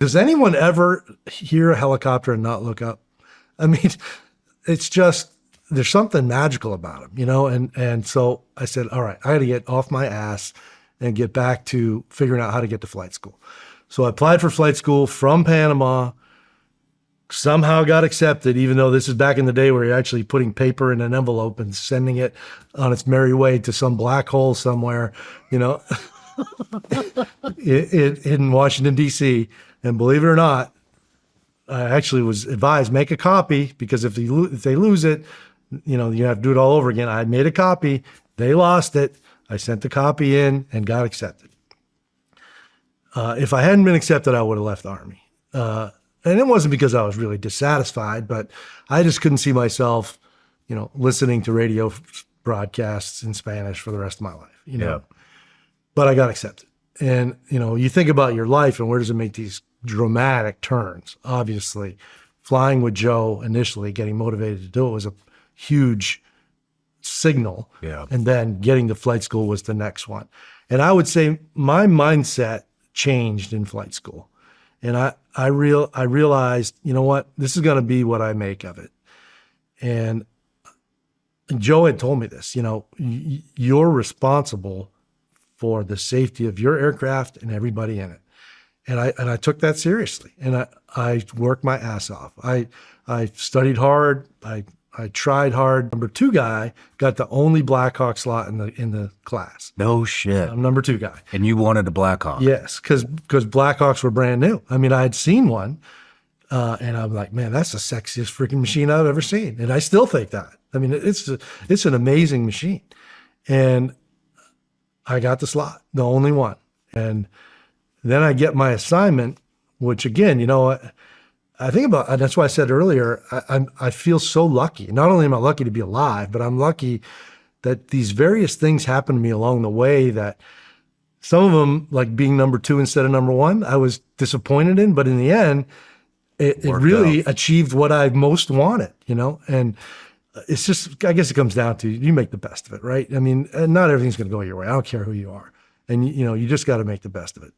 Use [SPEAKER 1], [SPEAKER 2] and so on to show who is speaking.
[SPEAKER 1] Does anyone ever hear a helicopter and not look up? I mean, it's just, there's something magical about them, And so I said, all right, I got to get off my ass and get back to figuring out how to get to flight school. So I applied for flight school from Panama, somehow got accepted, even though this is back in the day where you're actually putting paper in an envelope and sending it on its merry way to some black hole somewhere, in Washington, D.C. And believe it or not, I actually was advised, make a copy, because if they lose it, you have to do it all over again. I made a copy. They lost it. I sent the copy in and got accepted. If I hadn't been accepted, I would have left the Army. And it wasn't because I was really dissatisfied, but I just couldn't see myself, listening to radio broadcasts in Spanish for the rest of my life,
[SPEAKER 2] Yeah.
[SPEAKER 1] But I got accepted. And, you think about your life and where does it make these dramatic turns? Obviously, flying with Joe initially, getting motivated to do it was a huge signal.
[SPEAKER 2] Yeah.
[SPEAKER 1] And then getting to flight school was the next one. And I would say my mindset changed in flight school. And I realized, you know what, this is going to be what I make of it. And Joe had told me this, you're responsible for the safety of your aircraft and everybody in it. And I took that seriously. And I worked my ass off. I studied hard. I tried hard. Number 2 guy got the only Black Hawk slot in the class.
[SPEAKER 2] No shit.
[SPEAKER 1] I'm number 2 guy.
[SPEAKER 2] And you wanted a Black Hawk?
[SPEAKER 1] Yes, because Black Hawks were brand new. I mean, I had seen one, and I'm like, man, that's the sexiest freaking machine I've ever seen. And I still think that. I mean, it's an amazing machine. And I got the slot, the only one. And then I get my assignment, which again, I think about, and that's why I said earlier, I feel so lucky. Not only am I lucky to be alive, but I'm lucky that these various things happened to me along the way that some of them, like being number 2 instead of number 1, I was disappointed in, but in the end, it really achieved what I most wanted, And it's just, I guess it comes down to you make the best of it, right? I mean, not everything's going to go your way. I don't care who you are. And, you just got to make the best of it.